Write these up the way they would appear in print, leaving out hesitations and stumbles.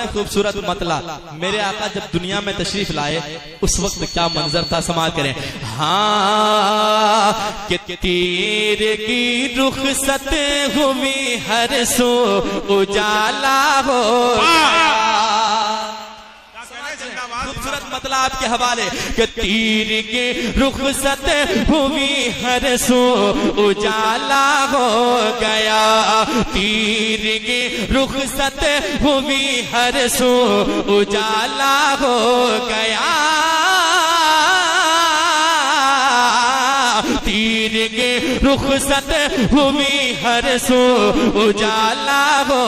है खूबसूरत मतला। मेरे आका जब दुनिया में तशरीफ लाए उस वक्त क्या मंजर था, समाज करें। हाँ कि तीर की रुखसत हुई हर सो उजाला हो, खूबसूरत मतलब आपके हवाले कि तीर की रुखसत हुई हर सो उजाला हो गया, तीर की रुखसत हुई हर सो उजाला हो गया, तीर की रुखसत हुई हर सो उजाला हो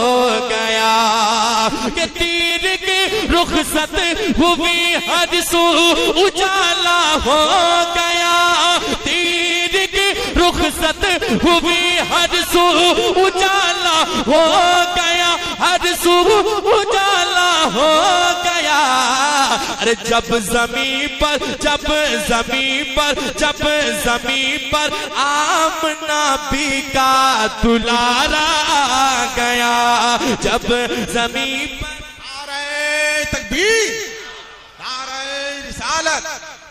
गया, कि तीर की रुखसत हुई हर सो उजाला हो गया, तीर की रुखसत हुई हर सो उजाला हो गया, हर सो उजाला हो गया। अरे जब जमीन पर आमना भी का दुलारा गया, जब जमीन पर नारे तकबीर, नारे रिसालत,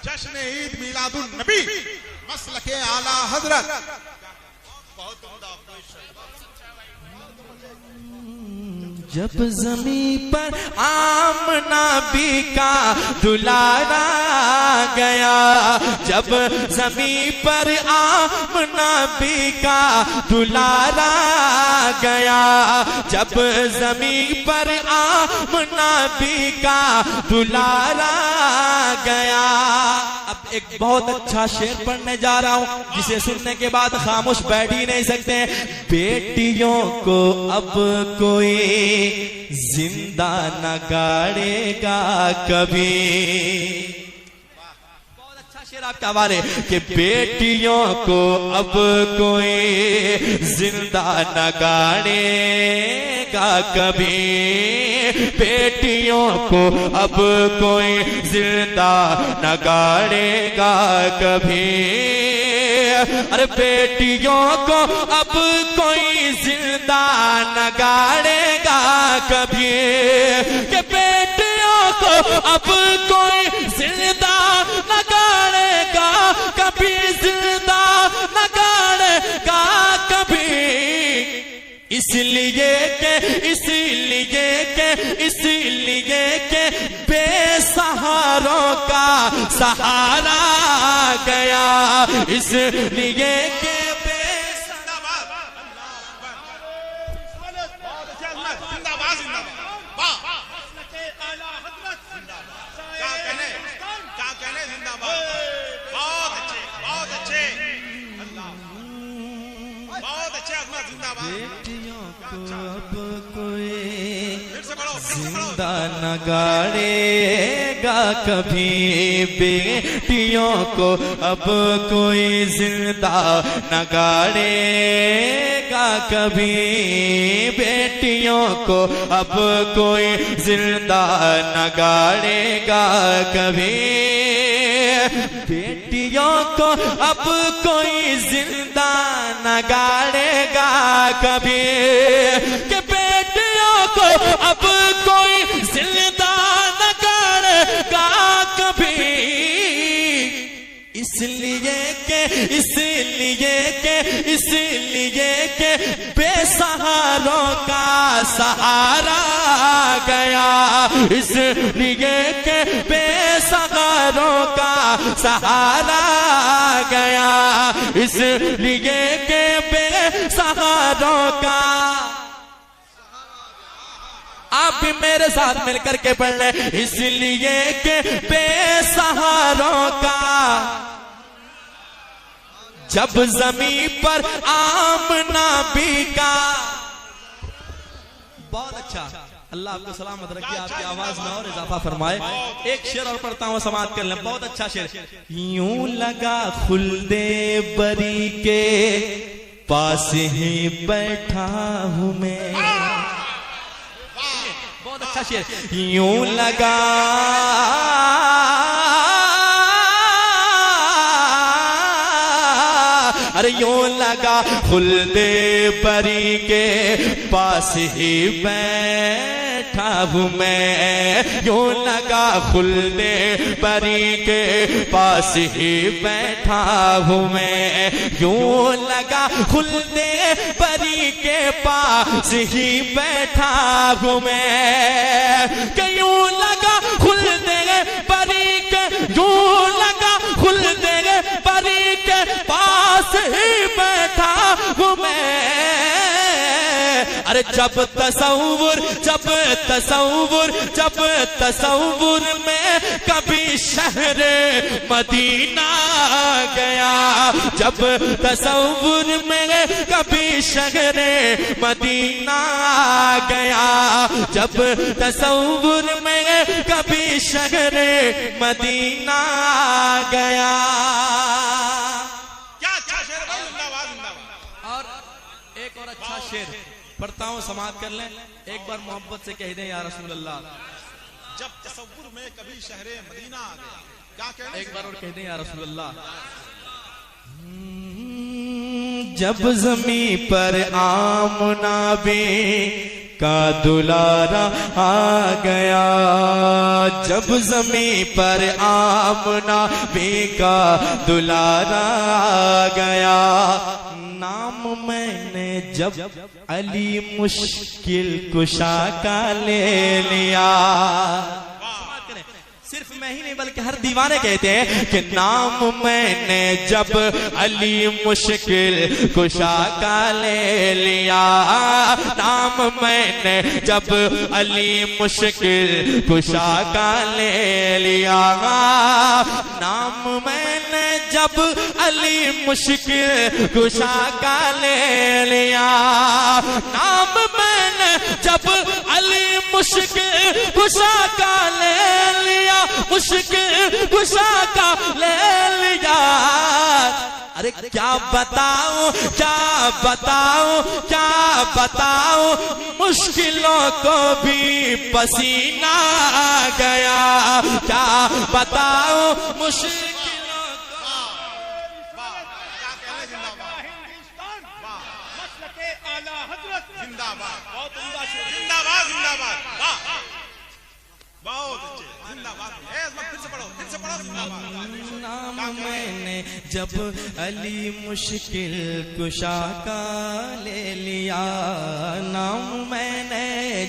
जश्न ईद मिलादुन नबी, मसलके आला हजरत। जब ज़मीं पर आमना भी का दुलारा गया, जब ज़मीं पर आमना भी का दुलारा गया, जब ज़मीं पर आमना भी का दुलारा गया। अब एक बहुत अच्छा शेर पढ़ने जा रहा हूं जिसे सुनने के बाद खामोश बैठ ही नहीं सकते। बेटियों को अब कोई जिंदा न गाड़ेगा कभी, बहुत अच्छा शेर आपके हवाले कि बेटियों को अब कोई जिंदा न गाड़ेगा कभी, बेटियों को अब कोई जिंदा न गाड़ेगा कभी, अरे बेटियों को अब कोई जिंदा न गाड़ेगा कभी, कि बेटियों को अब कोई जिंदा न गाड़ेगा कभी, जिंदा न गाड़ेगा कभी। इसलिए के बेसहारों का सहारा गया, इसलिए के बेटियों को अब कोई जिंदा न गाड़ेगा कभी, बेटियों को अब कोई जिंदा न गाड़ेगा कभी, बेटियों को अब कोई जिंदा न गाड़ेगा कभी, बेटियों को अब कोई जिंदा न गाड़ेगा कभी, कि बेटियों को अब कोई जिंदा न गाड़ेगा कभी। इसलिए के बेसहारों का सहारा गया, इसलिए के बेसहारों का सहारा गया, इसलिए के बेसहारों का। आप भी मेरे साथ मिलकर के पढ़ लें। इसलिए के बेसहारों का जब ज़मीन पर आमना भी का। बहुत अच्छा, अल्लाह आपको सलामत रखे, आपकी आवाज में और इजाफा फरमाए। एक शेर और पढ़ता हूँ, समाप्त कर लें। बहुत अच्छा शेर। यूं लगा खुल्दे बरी के पास ही बैठा हूँ मैं। बहुत अच्छा शेर। यूं लगा अरे यूं लगा खुल्दे बरी के पास ही बैठा हूँ मैं, यूं लगा खुल्दे बरी के पास ही बैठा हूँ मैं, यूं लगा खुल्दे बरी के पास ही बैठा हूँ मैं, कि यूं लगा खुल्दे बरी के, यूं लगा खुल्दे बरी के पास ही बैठा हूँ मैं। अरे जब तसव्वुर में कभी शहरे मदीना गया, जब तसव्वुर में कभी शहरे मदीना गया, जब तसव्वुर में कभी शहरे मदीना गया। क्या अच्छा शेर भाई, जिंदाबाद जिंदाबाद। और एक और अच्छा शेर पढ़ता हूँ, समाप्त कर लें। एक बार मोहब्बत से कह दें या रसूल अल्लाह। जब तसव्वुर में कभी शहरे मदीना आ गया, क्या कहना, एक बार और कह दें या रसूल अल्लाह। जब ज़मीं पर आमना बे का दुलारा आ गया, जब ज़मीं पर आमना बे का दुलारा आ गया, नाम मैंने जब अली मुश्किल कुशा का ले लिया। सिर्फ मैं ही नहीं बल्कि हर दीवाने कहते हैं कि नाम मैंने जब अली मुश्किल कुशा का ले लिया, नाम मैंने जब अली मुश्किल कुशा का ले लिया, नाम मैंने जब अली मुश्किल कुशा का ले लिया, नाम मैंने जब अली मुश्किल कुशा का ले लिया, मुश्किल कुशा का ले लिया। अरे क्या बताऊं, क्या बताऊं, क्या बताऊं, मुश्किलों को भी पसीना आ गया, क्या बताऊं मुश्किलों को। क्या कहना, जिंदाबाद मसलके आला हजरत जिंदाबाद, बहुत उम्दा शेर, जिंदाबाद जिंदाबाद, वाह बहुत अच्छे, जिंदाबाद। फिर से पढ़ो, फिर से पढ़ो, जिंदाबाद। नाम मैंने जब अली मुश्किल कुशा का ले लिया, नाम मैंने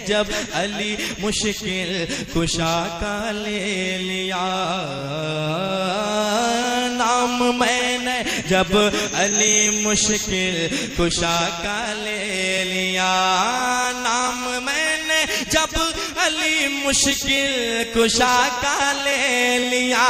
जब अली मुश्किल कुशा का ले लिया, नाम मैंने जब अली मुश्किल कुशा का ले लिया, नाम मैंने जब अली मुश्किल कुशा का ले लिया,